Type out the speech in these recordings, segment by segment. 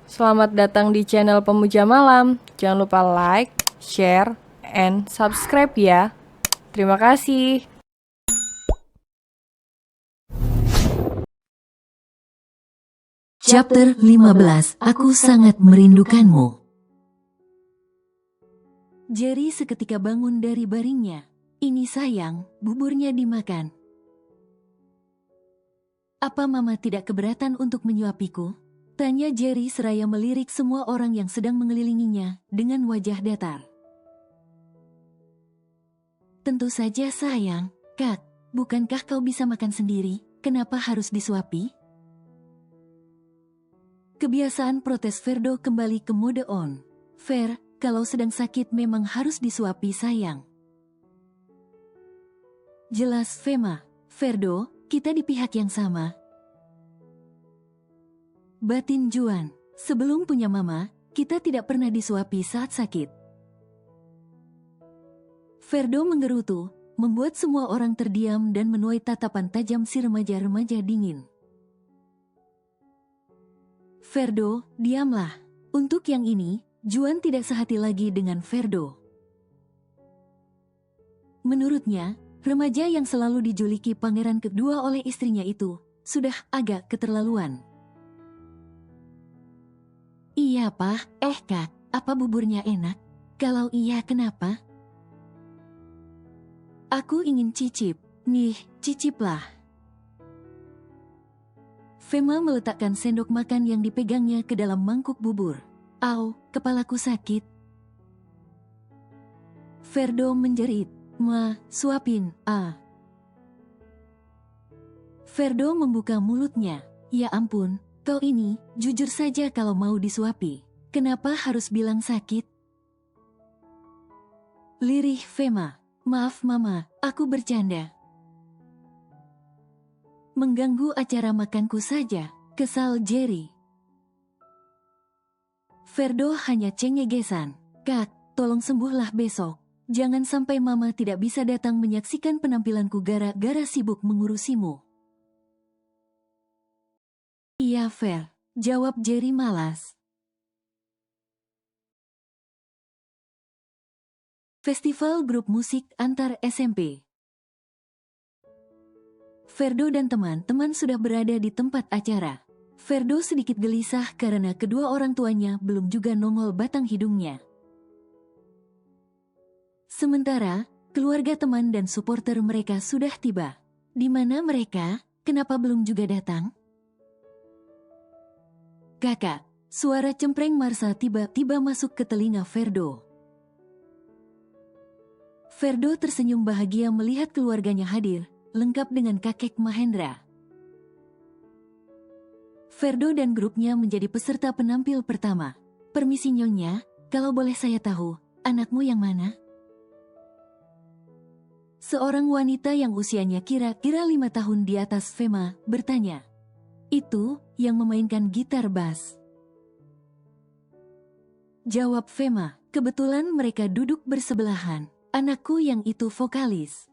Selamat datang di channel Pemuja Malam. Jangan lupa like, share, and subscribe ya. Terima kasih. Chapter 15. Aku sangat merindukanmu. Jerry seketika bangun dari baringnya. Ini sayang, buburnya dimakan. Apa mama tidak keberatan untuk menyuapiku? Tanya Jerry seraya melirik semua orang yang sedang mengelilinginya dengan wajah datar. Tentu saja sayang, Kak. Bukankah kau bisa makan sendiri? Kenapa harus disuapi? Kebiasaan protes Ferdo kembali ke mode on. Fer, kalau sedang sakit memang harus disuapi sayang. Jelas Fema. Ferdo, kita di pihak yang sama. Batin Juan. Sebelum punya mama, kita tidak pernah disuapi saat sakit. Ferdo menggerutu, membuat semua orang terdiam dan menuai tatapan tajam si remaja-remaja dingin. Ferdo, diamlah. Untuk yang ini, Juan tidak sehati lagi dengan Ferdo. Menurutnya, remaja yang selalu dijuliki pangeran kedua oleh istrinya itu, sudah agak keterlaluan. Iya Pak, Kak, apa buburnya enak? Kalau iya kenapa? Aku ingin cicip. Nih, ciciplah. Fema meletakkan sendok makan yang dipegangnya ke dalam mangkuk bubur. Au, kepalaku sakit. Ferdo menjerit. Ma, suapin, Ferdo membuka mulutnya. Ya ampun, kau ini, jujur saja kalau mau disuapi. Kenapa harus bilang sakit? Lirih Fema. Maaf mama, aku bercanda. Mengganggu acara makanku saja, kesal Jerry. Ferdo hanya cengegesan. Kak, tolong sembuhlah besok. Jangan sampai mama tidak bisa datang menyaksikan penampilanku gara-gara sibuk mengurusimu. Iya Fer, jawab Jerry malas. Festival grup musik antar SMP. Ferdo dan teman-teman sudah berada di tempat acara. Ferdo sedikit gelisah karena kedua orang tuanya belum juga nongol batang hidungnya. Sementara, keluarga teman dan supporter mereka sudah tiba. Di mana mereka? Kenapa belum juga datang? Kakak, suara cempreng Marsa tiba-tiba masuk ke telinga Ferdo. Ferdo tersenyum bahagia melihat keluarganya hadir, lengkap dengan kakek Mahendra. Ferdo dan grupnya menjadi peserta penampil pertama. Permisi Nyonya, kalau boleh saya tahu, anakmu yang mana? Seorang wanita yang usianya kira-kira 5 tahun di atas Fema bertanya. Itu, yang memainkan gitar bass. Jawab Fema, kebetulan mereka duduk bersebelahan. Anakku yang itu vokalis.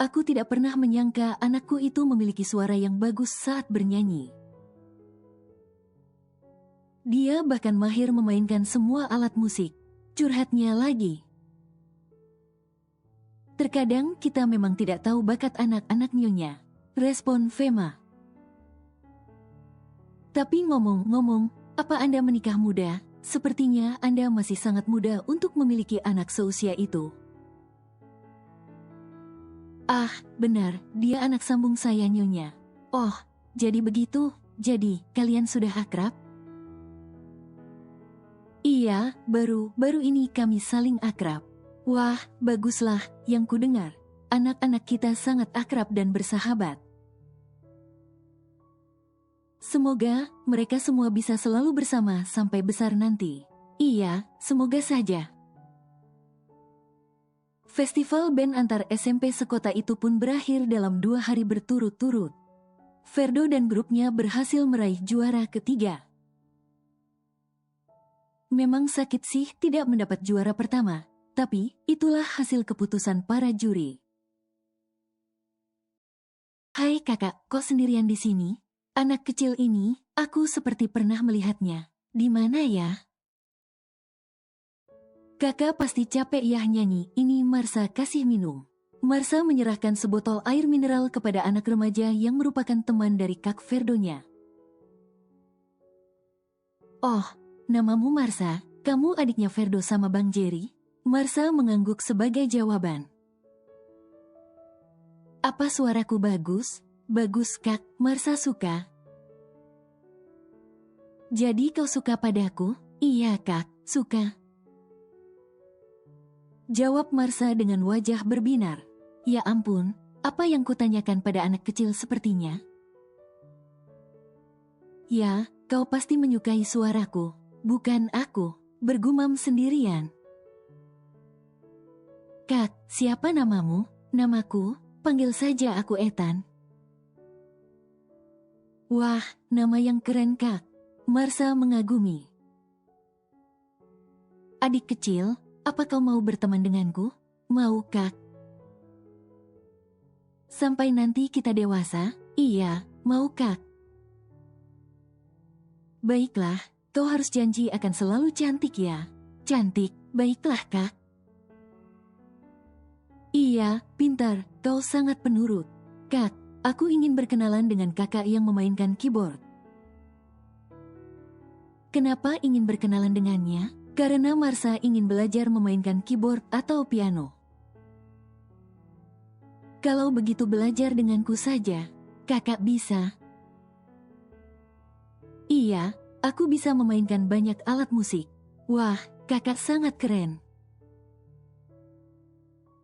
Aku tidak pernah menyangka anakku itu memiliki suara yang bagus saat bernyanyi. Dia bahkan mahir memainkan semua alat musik. Curhatnya lagi. Terkadang kita memang tidak tahu bakat anak-anak Nyonya. Respon Fema. Tapi ngomong-ngomong, apa Anda menikah muda? Sepertinya Anda masih sangat muda untuk memiliki anak seusia itu. Benar, dia anak sambung saya Nyonya. Oh, jadi begitu? Jadi, kalian sudah akrab? Iya, baru ini kami saling akrab. Wah, baguslah yang kudengar. Anak-anak kita sangat akrab dan bersahabat. Semoga mereka semua bisa selalu bersama sampai besar nanti. Iya, semoga saja. Festival band antar SMP sekota itu pun berakhir dalam 2 hari berturut-turut. Ferdo dan grupnya berhasil meraih juara ketiga. Memang sakit sih tidak mendapat juara pertama, tapi itulah hasil keputusan para juri. Hai kakak, kok sendirian di sini? Anak kecil ini, aku seperti pernah melihatnya. Di mana ya? Kakak pasti capek ya nyanyi, ini Marsa kasih minum. Marsa menyerahkan sebotol air mineral kepada anak remaja yang merupakan teman dari Kak Ferdonya. Oh, namamu Marsa, kamu adiknya Ferdo sama Bang Jerry? Marsa mengangguk sebagai jawaban. Apa suaraku bagus? Bagus Kak, Marsa suka. Jadi kau suka padaku? Iya Kak, suka. Jawab Marsa dengan wajah berbinar. Ya ampun, apa yang kutanyakan pada anak kecil sepertinya? Ya, kau pasti menyukai suaraku, bukan aku, bergumam sendirian. Kak, siapa namamu? Namaku, panggil saja aku Ethan. Wah, nama yang keren Kak. Marsa mengagumi. Adik kecil, apa kau mau berteman denganku? Mau Kak. Sampai nanti kita dewasa? Iya, mau Kak. Baiklah, kau harus janji akan selalu cantik ya. Cantik, baiklah Kak. Iya, pintar, kau sangat penurut. Kak, aku ingin berkenalan dengan kakak yang memainkan keyboard. Kenapa ingin berkenalan dengannya? Karena Marsa ingin belajar memainkan keyboard atau piano. Kalau begitu belajar denganku saja, kakak bisa. Iya, aku bisa memainkan banyak alat musik. Wah, kakak sangat keren.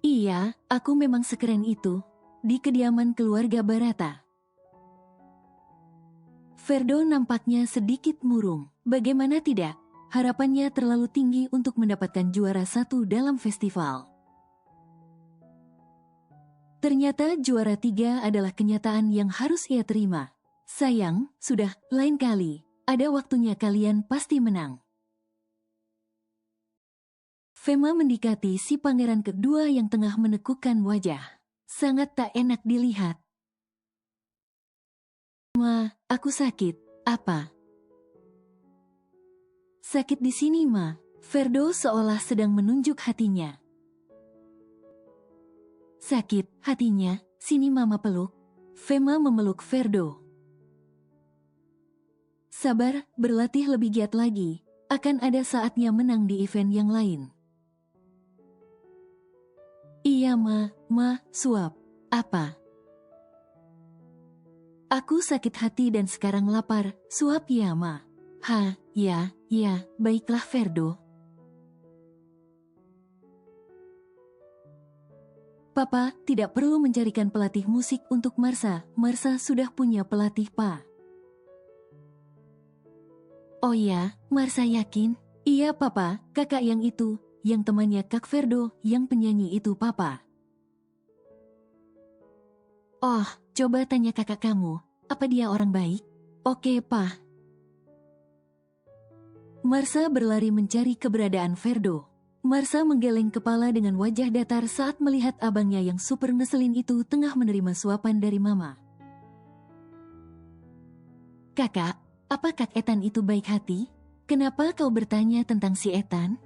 Iya, aku memang sekeren itu. Di kediaman keluarga Barata. Ferdo nampaknya sedikit murung. Bagaimana tidak? Harapannya terlalu tinggi untuk mendapatkan juara 1 dalam festival. Ternyata juara 3 adalah kenyataan yang harus ia terima. Sayang, sudah, lain kali. Ada waktunya kalian pasti menang. Fema mendekati si pangeran kedua yang tengah menekukkan wajah. Sangat tak enak dilihat. Ma, aku sakit. Apa? Sakit di sini, Ma. Ferdo seolah sedang menunjuk hatinya. Sakit, hatinya. Sini Mama peluk. Fema memeluk Ferdo. Sabar, berlatih lebih giat lagi. Akan ada saatnya menang di event yang lain. Iya, Ma, suap. Apa? Aku sakit hati dan sekarang lapar. Suap ya, Ma. Ya, baiklah Ferdo. Papa tidak perlu mencarikan pelatih musik untuk Marsa. Marsa sudah punya pelatih, Pa. Oh ya, Marsa yakin? Iya, Papa, kakak yang itu, yang temannya Kak Ferdo, yang penyanyi itu, Papa. Oh, coba tanya kakak kamu, apa dia orang baik? Oke, Pa. Marsa berlari mencari keberadaan Ferdo. Marsa menggeleng kepala dengan wajah datar saat melihat abangnya yang super ngeselin itu tengah menerima suapan dari Mama. Kakak, apa Kak Ethan itu baik hati? Kenapa kau bertanya tentang si Ethan?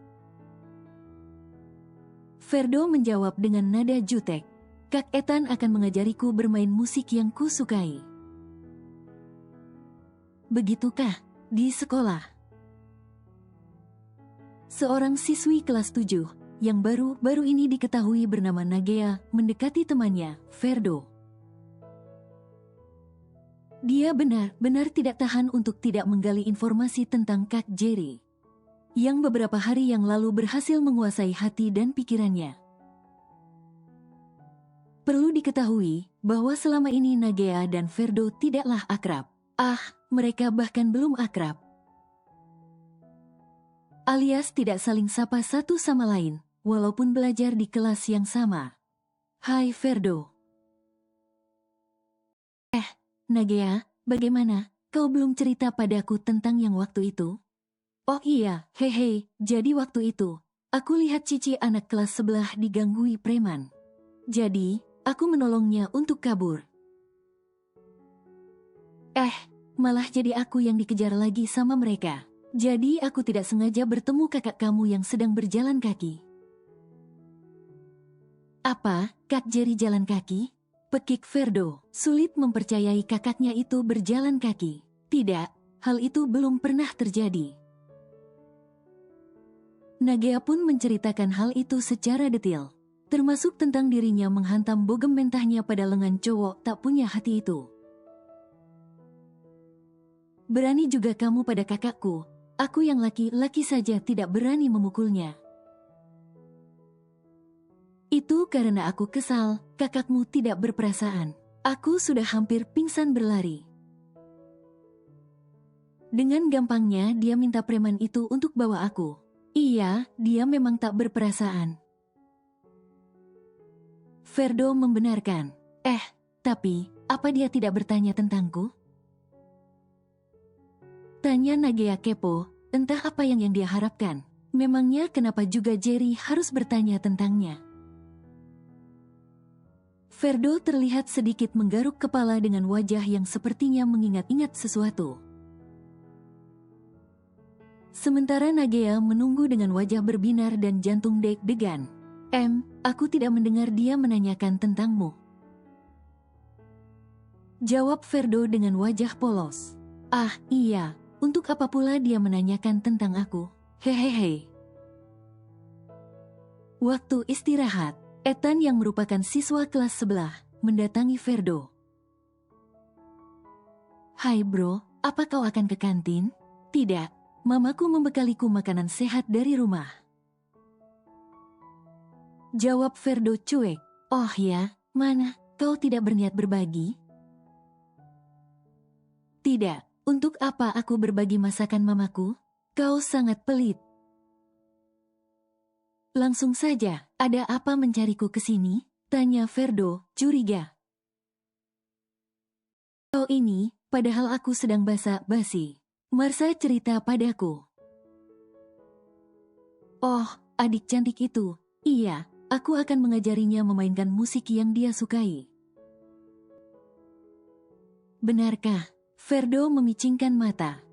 Ferdo menjawab dengan nada jutek. Kak Ethan akan mengajariku bermain musik yang kusukai. Begitukah? Di sekolah? Seorang siswi kelas 7 yang baru ini diketahui bernama Nagea mendekati temannya, Ferdo. Dia benar-benar tidak tahan untuk tidak menggali informasi tentang Kak Jerry, yang beberapa hari yang lalu berhasil menguasai hati dan pikirannya. Perlu diketahui bahwa selama ini Nagea dan Ferdo tidaklah akrab. Mereka bahkan belum akrab. Alias tidak saling sapa satu sama lain, walaupun belajar di kelas yang sama. Hai Ferdo. Nagea, bagaimana? Kau belum cerita padaku tentang yang waktu itu? Oh iya, hehe, jadi waktu itu, aku lihat Cici anak kelas sebelah diganggui preman. Jadi, aku menolongnya untuk kabur. Malah jadi aku yang dikejar lagi sama mereka. Jadi aku tidak sengaja bertemu kakak kamu yang sedang berjalan kaki. Apa, Kak Jerry jalan kaki? Pekik Ferdo, sulit mempercayai kakaknya itu berjalan kaki. Tidak, hal itu belum pernah terjadi. Nagea pun menceritakan hal itu secara detail, termasuk tentang dirinya menghantam bogem mentahnya pada lengan cowok tak punya hati itu. Berani juga kamu pada kakakku, aku yang laki-laki saja tidak berani memukulnya. Itu karena aku kesal, kakakmu tidak berperasaan. Aku sudah hampir pingsan berlari. Dengan gampangnya dia minta preman itu untuk bawa aku. Iya, dia memang tak berperasaan. Ferdo membenarkan. Tapi, apa dia tidak bertanya tentangku? Tanya Nagea kepo, entah apa yang dia harapkan. Memangnya kenapa juga Jerry harus bertanya tentangnya? Ferdo terlihat sedikit menggaruk kepala dengan wajah yang sepertinya mengingat-ingat sesuatu. Sementara Nagea menunggu dengan wajah berbinar dan jantung deg-degan. Aku tidak mendengar dia menanyakan tentangmu. Jawab Ferdo dengan wajah polos. Iya, untuk apa pula dia menanyakan tentang aku? Hehehe. Waktu istirahat, Ethan yang merupakan siswa kelas sebelah mendatangi Ferdo. Hai bro, apa kau akan ke kantin? Tidak, mamaku membekaliku makanan sehat dari rumah. Jawab Ferdo cuek. Oh ya, mana, kau tidak berniat berbagi? Tidak, untuk apa aku berbagi masakan mamaku? Kau sangat pelit. Langsung saja, ada apa mencariku ke sini? Tanya Ferdo, curiga. Kau ini, padahal aku sedang basa-basi. Marsa cerita padaku. Oh, adik cantik itu. Iya, aku akan mengajarinya memainkan musik yang dia sukai. Benarkah? Ferdo memicingkan mata.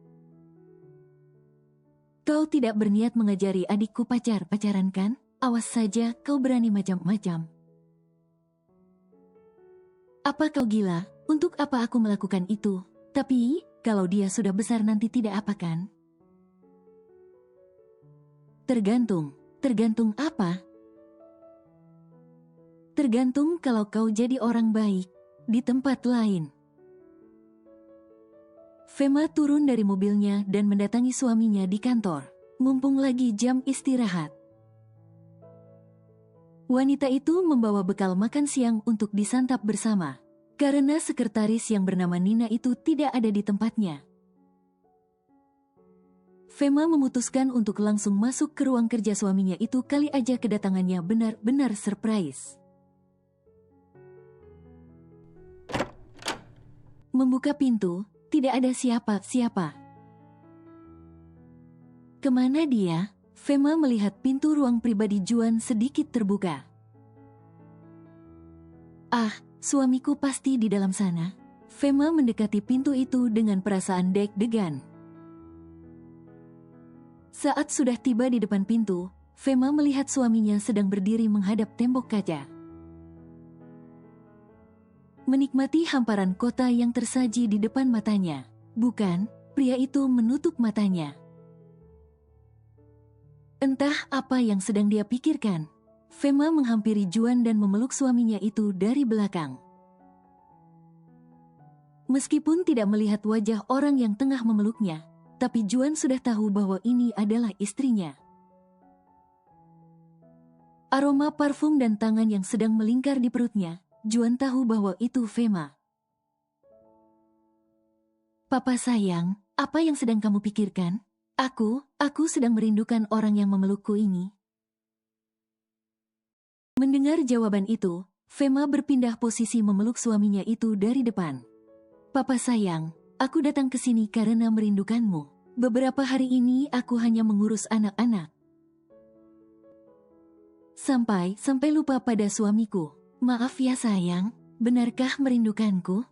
Kau tidak berniat mengajari adikku pacaran kan? Awas saja kau berani macam-macam. Apa kau gila? Untuk apa aku melakukan itu? Tapi, kalau dia sudah besar nanti tidak apa kan? Tergantung. Tergantung apa? Tergantung kalau kau jadi orang baik di tempat lain. Fema turun dari mobilnya dan mendatangi suaminya di kantor. Mumpung lagi jam istirahat. Wanita itu membawa bekal makan siang untuk disantap bersama. Karena sekretaris yang bernama Nina itu tidak ada di tempatnya. Fema memutuskan untuk langsung masuk ke ruang kerja suaminya itu kali aja kedatangannya benar-benar surprise. Membuka pintu, tidak ada siapa-siapa. Kemana dia? Fema melihat pintu ruang pribadi Juan sedikit terbuka. Suamiku pasti di dalam sana. Fema mendekati pintu itu dengan perasaan deg-degan. Saat sudah tiba di depan pintu, Fema melihat suaminya sedang berdiri menghadap tembok kaca. Menikmati hamparan kota yang tersaji di depan matanya. Bukan, pria itu menutup matanya. Entah apa yang sedang dia pikirkan. Fema menghampiri Juan dan memeluk suaminya itu dari belakang. Meskipun tidak melihat wajah orang yang tengah memeluknya, tapi Juan sudah tahu bahwa ini adalah istrinya. Aroma parfum dan tangan yang sedang melingkar di perutnya, Juan tahu bahwa itu Fema. Papa sayang, apa yang sedang kamu pikirkan? Aku sedang merindukan orang yang memelukku ini. Mendengar jawaban itu, Fema berpindah posisi memeluk suaminya itu dari depan. Papa sayang, aku datang ke sini karena merindukanmu. Beberapa hari ini aku hanya mengurus anak-anak. Sampai lupa pada suamiku. Maaf ya sayang, benarkah merindukanku?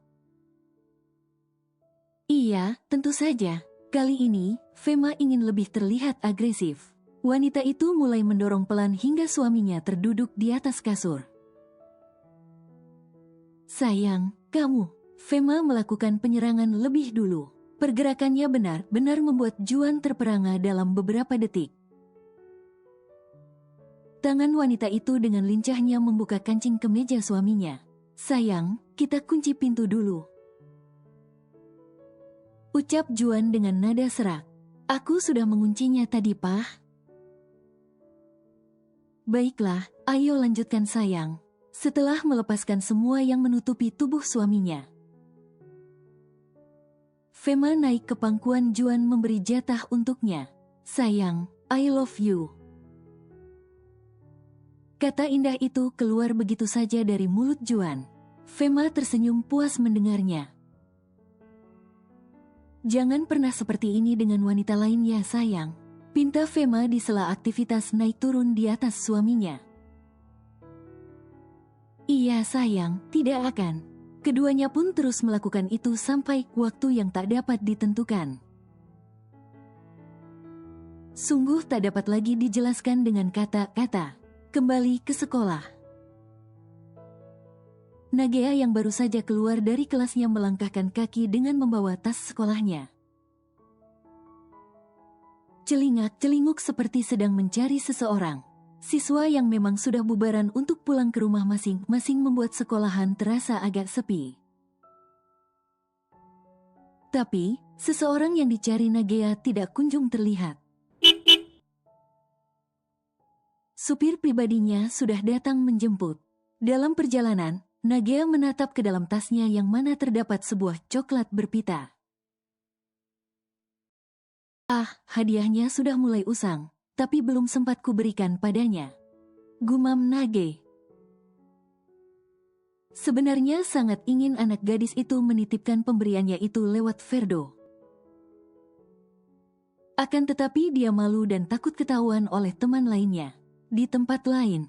Iya, tentu saja. Kali ini, Fema ingin lebih terlihat agresif. Wanita itu mulai mendorong pelan hingga suaminya terduduk di atas kasur. Sayang, kamu. Fema melakukan penyerangan lebih dulu. Pergerakannya benar-benar membuat Juan terperangah dalam beberapa detik. Tangan wanita itu dengan lincahnya membuka kancing kemeja suaminya. Sayang, kita kunci pintu dulu. Ucap Juan dengan nada serak. Aku sudah menguncinya tadi, Pak. Baiklah, ayo lanjutkan sayang. Setelah melepaskan semua yang menutupi tubuh suaminya, Fema naik ke pangkuan Juan memberi jatah untuknya. Sayang, I love you. Kata indah itu keluar begitu saja dari mulut Juan. Fema tersenyum puas mendengarnya. Jangan pernah seperti ini dengan wanita lain ya sayang. Pinta Fema di sela aktivitas naik turun di atas suaminya. Iya sayang, tidak akan. Keduanya pun terus melakukan itu sampai waktu yang tak dapat ditentukan. Sungguh tak dapat lagi dijelaskan dengan kata-kata. Kembali ke sekolah. Nagea yang baru saja keluar dari kelasnya melangkahkan kaki dengan membawa tas sekolahnya. Celingak-celinguk seperti sedang mencari seseorang. Siswa yang memang sudah bubaran untuk pulang ke rumah masing-masing membuat sekolahan terasa agak sepi. Tapi, seseorang yang dicari Nagea tidak kunjung terlihat. Supir pribadinya sudah datang menjemput. Dalam perjalanan, Nagea menatap ke dalam tasnya yang mana terdapat sebuah coklat berpita. Ah, hadiahnya sudah mulai usang, tapi belum sempat kuberikan padanya. Gumam Nage. Sebenarnya sangat ingin anak gadis itu menitipkan pemberiannya itu lewat Ferdo. Akan tetapi dia malu dan takut ketahuan oleh teman lainnya. Di tempat lain,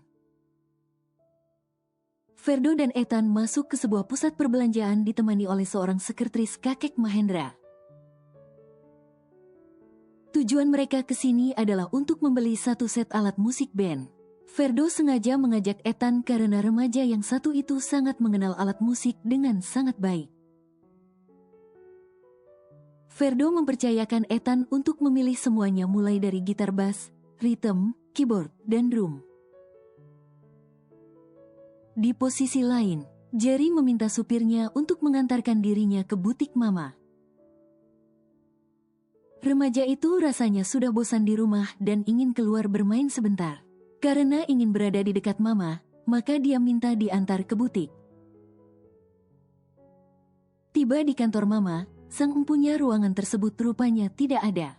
Ferdo dan Ethan masuk ke sebuah pusat perbelanjaan ditemani oleh seorang sekretaris kakek Mahendra. Tujuan mereka ke sini adalah untuk membeli satu set alat musik band. Ferdo sengaja mengajak Ethan karena remaja yang satu itu sangat mengenal alat musik dengan sangat baik. Ferdo mempercayakan Ethan untuk memilih semuanya mulai dari gitar bass, rhythm, keyboard, dan drum. Di posisi lain, Jerry meminta supirnya untuk mengantarkan dirinya ke butik Mama. Remaja itu rasanya sudah bosan di rumah dan ingin keluar bermain sebentar. Karena ingin berada di dekat Mama, maka dia minta diantar ke butik. Tiba di kantor Mama, sang empunya ruangan tersebut rupanya tidak ada.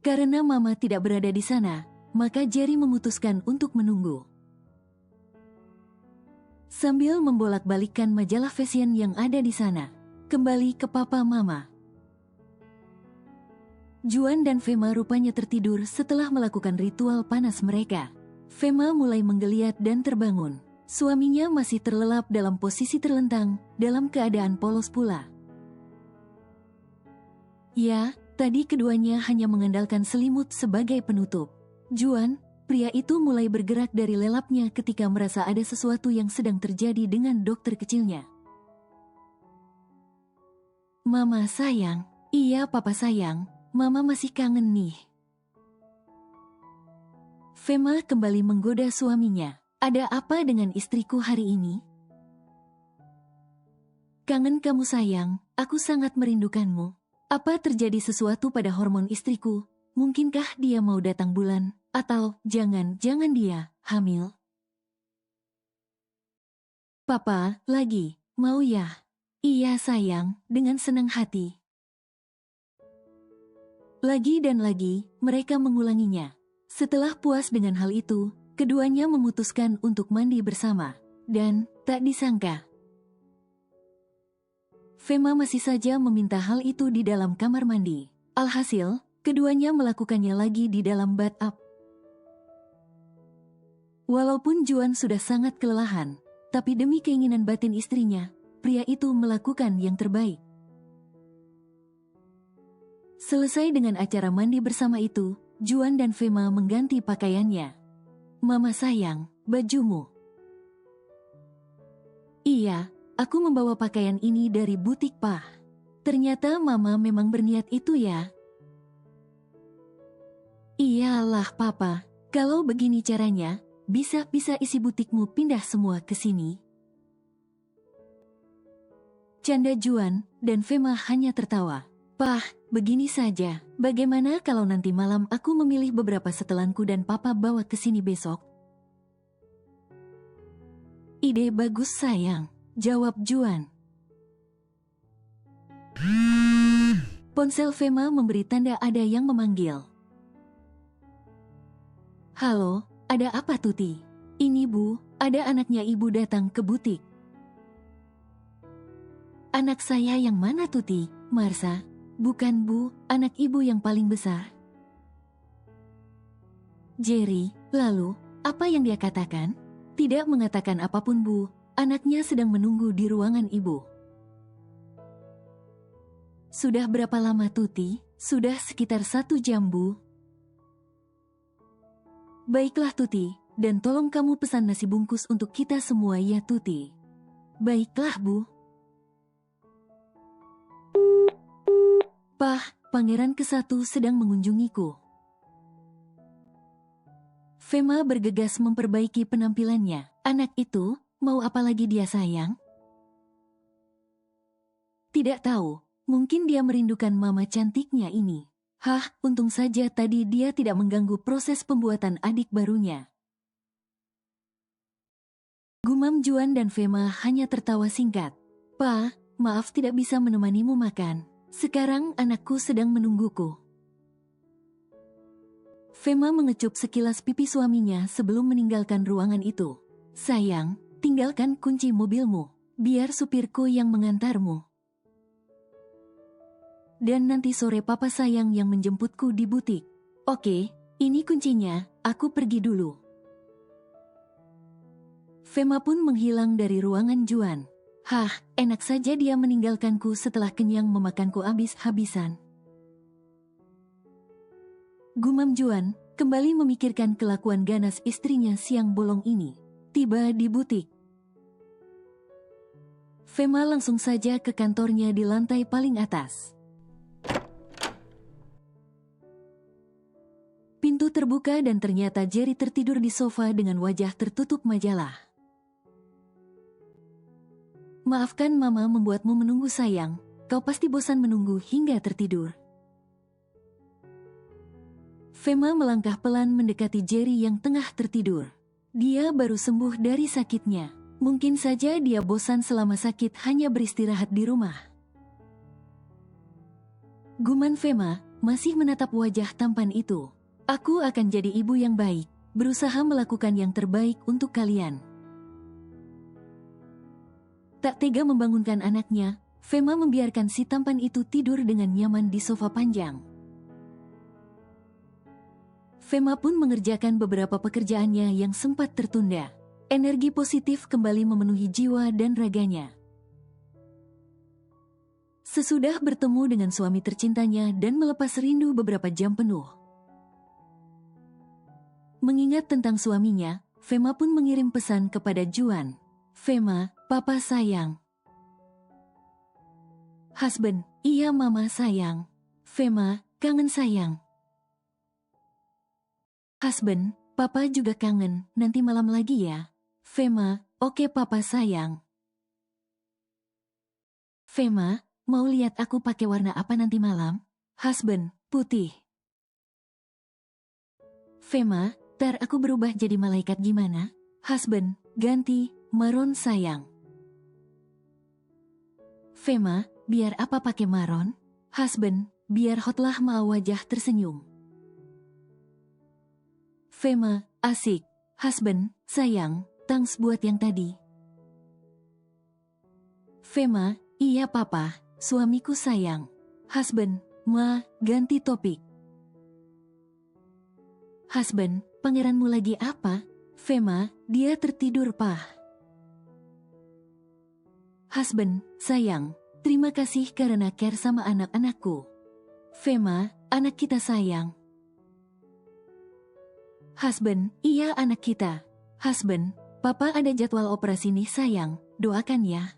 Karena Mama tidak berada di sana, maka Jerry memutuskan untuk menunggu. Sambil membolak-balikkan majalah fashion yang ada di sana, kembali ke papa Mama. Juan dan Fema rupanya tertidur setelah melakukan ritual panas mereka. Fema mulai menggeliat dan terbangun. Suaminya masih terlelap dalam posisi terlentang, dalam keadaan polos pula. Ya, tadi keduanya hanya mengandalkan selimut sebagai penutup. Juan, pria itu mulai bergerak dari lelapnya ketika merasa ada sesuatu yang sedang terjadi dengan dokter kecilnya. Mama sayang, iya papa sayang, Mama masih kangen nih. Fema kembali menggoda suaminya. Ada apa dengan istriku hari ini? Kangen kamu sayang, aku sangat merindukanmu. Apa terjadi sesuatu pada hormon istriku? Mungkinkah dia mau datang bulan? Atau jangan-jangan dia hamil? Papa, lagi, mau ya? Iya sayang, dengan senang hati. Lagi dan lagi, mereka mengulanginya. Setelah puas dengan hal itu, keduanya memutuskan untuk mandi bersama. Dan, tak disangka, Fema masih saja meminta hal itu di dalam kamar mandi. Alhasil, keduanya melakukannya lagi di dalam bathtub. Walaupun Juan sudah sangat kelelahan, tapi demi keinginan batin istrinya, pria itu melakukan yang terbaik. Selesai dengan acara mandi bersama itu, Juan dan Fema mengganti pakaiannya. Mama sayang, bajumu. Iya, aku membawa pakaian ini dari butik Pa. Ternyata Mama memang berniat itu ya. Iyalah Papa, kalau begini caranya, bisa-bisa isi butikmu pindah semua ke sini. Canda Juan dan Fema hanya tertawa. Pah, begini saja, bagaimana kalau nanti malam aku memilih beberapa setelanku dan Papa bawa ke sini besok? Ide bagus sayang, jawab Juan. Ponsel Fema memberi tanda ada yang memanggil. Halo, ada apa Tuti? Ini Bu, ada anaknya Ibu datang ke butik. Anak saya yang mana Tuti? Marsa? Bukan Bu, anak Ibu yang paling besar. Jerry, lalu, apa yang dia katakan? Tidak mengatakan apapun Bu, anaknya sedang menunggu di ruangan Ibu. Sudah berapa lama Tuti? Sudah sekitar 1 jam Bu. Baiklah Tuti, dan tolong kamu pesan nasi bungkus untuk kita semua ya Tuti. Baiklah Bu. Pah, pangeran ke-1 sedang mengunjungiku. Fema bergegas memperbaiki penampilannya. Anak itu, mau apa lagi dia sayang? Tidak tahu, mungkin dia merindukan mama cantiknya ini. Hah, untung saja tadi dia tidak mengganggu proses pembuatan adik barunya. Gumam Juan dan Fema hanya tertawa singkat. Pa, maaf tidak bisa menemanimu makan. Sekarang anakku sedang menungguku. Fema mengecup sekilas pipi suaminya sebelum meninggalkan ruangan itu. Sayang, tinggalkan kunci mobilmu. Biar supirku yang mengantarmu. Dan nanti sore Papa sayang yang menjemputku di butik. Oke, ini kuncinya, aku pergi dulu. Fema pun menghilang dari ruangan Juan. Hah, enak saja dia meninggalkanku setelah kenyang memakanku habis-habisan. Gumam Juan kembali memikirkan kelakuan ganas istrinya siang bolong ini. Tiba di butik. Fema langsung saja ke kantornya di lantai paling atas. Pintu terbuka dan ternyata Jerry tertidur di sofa dengan wajah tertutup majalah. Maafkan Mama membuatmu menunggu sayang, kau pasti bosan menunggu hingga tertidur. Fema melangkah pelan mendekati Jerry yang tengah tertidur. Dia baru sembuh dari sakitnya. Mungkin saja dia bosan selama sakit hanya beristirahat di rumah. Guman Fema masih menatap wajah tampan itu. Aku akan jadi ibu yang baik, berusaha melakukan yang terbaik untuk kalian. Tak tega membangunkan anaknya, Fema membiarkan si tampan itu tidur dengan nyaman di sofa panjang. Fema pun mengerjakan beberapa pekerjaannya yang sempat tertunda. Energi positif kembali memenuhi jiwa dan raganya. Sesudah bertemu dengan suami tercintanya dan melepas rindu beberapa jam penuh. Mengingat tentang suaminya, Fema pun mengirim pesan kepada Juan. Fema, Papa sayang. Husband, iya Mama sayang. Fema, kangen sayang. Husband, Papa juga kangen, nanti malam lagi ya. Fema, oke Papa sayang. Fema, mau lihat aku pakai warna apa nanti malam? Husband, putih. Fema, tar aku berubah jadi malaikat gimana? Husband, ganti, maroon sayang. Fema, biar apa pakai maroon? Husband, biar hotlah mau wajah tersenyum. Fema, asik. Husband, sayang, thanks buat yang tadi. Fema, iya Papa, suamiku sayang. Husband, ma, ganti topik. Husband, pangeranmu lagi apa? Fema, dia tertidur Pak. Husband, sayang, terima kasih karena care sama anak-anakku. Fema, anak kita sayang. Husband, iya anak kita. Husband, papa ada jadwal operasi nih sayang, doakan ya.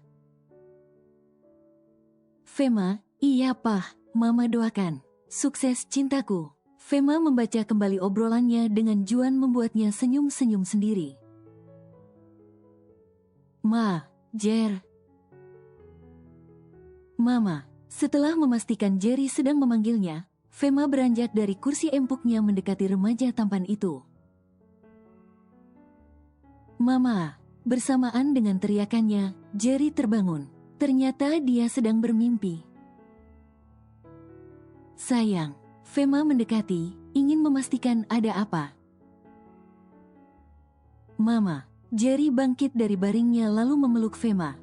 Fema, iya pah, mama doakan. Sukses cintaku. Fema membaca kembali obrolannya dengan Juan membuatnya senyum-senyum sendiri. Ma, Jer. Mama, setelah memastikan Jerry sedang memanggilnya, Fema beranjak dari kursi empuknya mendekati remaja tampan itu. Mama, bersamaan dengan teriakannya, Jerry terbangun. Ternyata dia sedang bermimpi. Sayang, Fema mendekati, ingin memastikan ada apa. Mama, Jerry bangkit dari baringnya lalu memeluk Fema.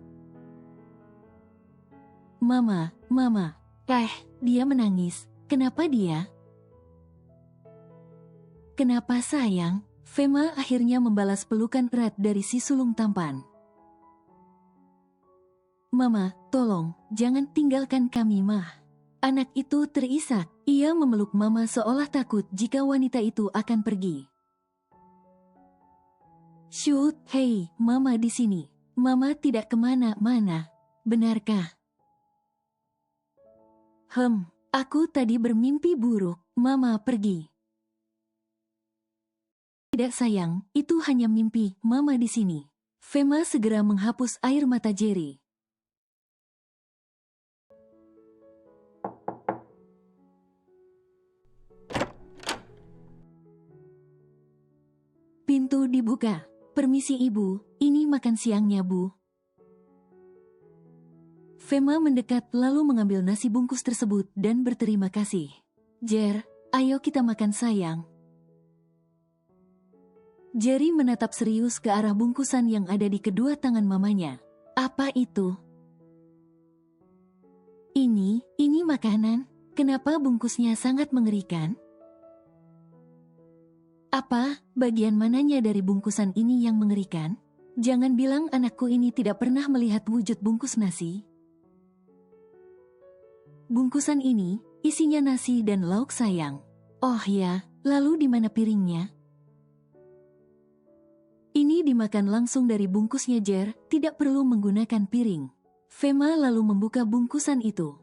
Mama, dia menangis. Kenapa dia? Kenapa sayang? Fema akhirnya membalas pelukan erat dari si sulung tampan. Mama, tolong, jangan tinggalkan kami, Mah. Anak itu terisak. Ia memeluk Mama seolah takut jika wanita itu akan pergi. Shoot, hei, Mama di sini. Mama tidak kemana-mana. Benarkah? Aku tadi bermimpi buruk. Mama pergi. Tidak sayang, itu hanya mimpi. Mama di sini. Fema segera menghapus air mata Jerry. Pintu dibuka. Permisi ibu, ini makan siangnya bu. Fema mendekat lalu mengambil nasi bungkus tersebut dan berterima kasih. Jer, ayo kita makan sayang. Jerry menatap serius ke arah bungkusan yang ada di kedua tangan mamanya. Apa itu? Ini makanan. Kenapa bungkusnya sangat mengerikan? Apa, bagian mananya dari bungkusan ini yang mengerikan? Jangan bilang anakku ini tidak pernah melihat wujud bungkus nasi. Bungkusan ini, isinya nasi dan lauk sayang. Oh ya, lalu di mana piringnya? Ini dimakan langsung dari bungkusnya Jer, tidak perlu menggunakan piring. Fema lalu membuka bungkusan itu.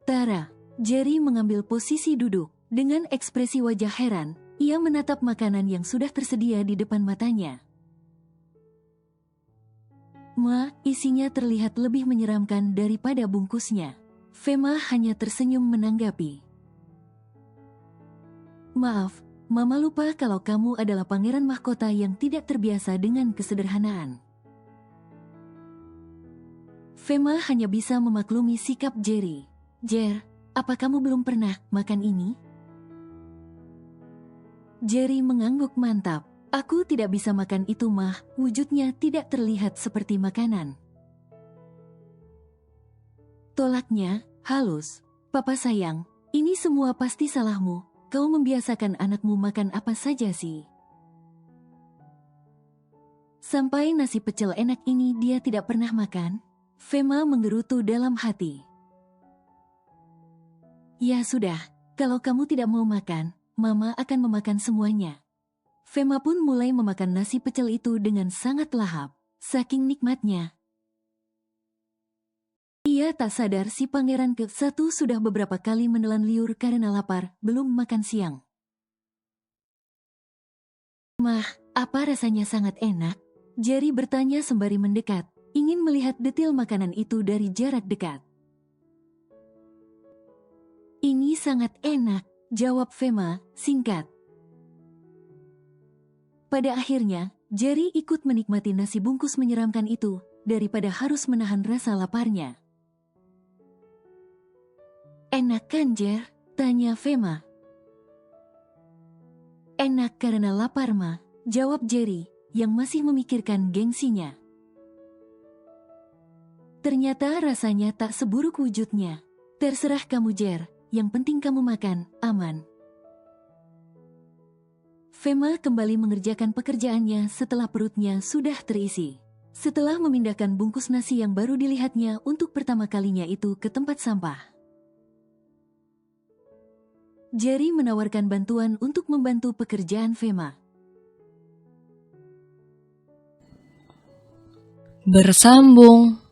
Tara, Jerry mengambil posisi duduk. Dengan ekspresi wajah heran, ia menatap makanan yang sudah tersedia di depan matanya. Ma, isinya terlihat lebih menyeramkan daripada bungkusnya. Fema hanya tersenyum menanggapi. Maaf, Mama lupa kalau kamu adalah pangeran mahkota yang tidak terbiasa dengan kesederhanaan. Fema hanya bisa memaklumi sikap Jerry. Jer, apa kamu belum pernah makan ini? Jerry mengangguk mantap. Aku tidak bisa makan itu mah, wujudnya tidak terlihat seperti makanan. Tolaknya, halus. Papa sayang, ini semua pasti salahmu. Kau membiasakan anakmu makan apa saja sih. Sampai nasi pecel enak ini dia tidak pernah makan. Fema menggerutu dalam hati. Ya sudah, kalau kamu tidak mau makan, Mama akan memakan semuanya. Fema pun mulai memakan nasi pecel itu dengan sangat lahap, saking nikmatnya. Ia tak sadar si pangeran ke-1 sudah beberapa kali menelan liur karena lapar, belum makan siang. Mah, apa rasanya sangat enak? Jerry bertanya sembari mendekat, ingin melihat detail makanan itu dari jarak dekat. Ini sangat enak, jawab Fema, singkat. Pada akhirnya, Jerry ikut menikmati nasi bungkus menyeramkan itu, daripada harus menahan rasa laparnya. Enak kan, Jer? Tanya Fema. Enak karena lapar, Ma, jawab Jerry, yang masih memikirkan gengsinya. Ternyata rasanya tak seburuk wujudnya. Terserah kamu, Jer, yang penting kamu makan, aman. Fema kembali mengerjakan pekerjaannya setelah perutnya sudah terisi. Setelah memindahkan bungkus nasi yang baru dilihatnya untuk pertama kalinya itu ke tempat sampah. Jerry menawarkan bantuan untuk membantu pekerjaan Fema. Bersambung.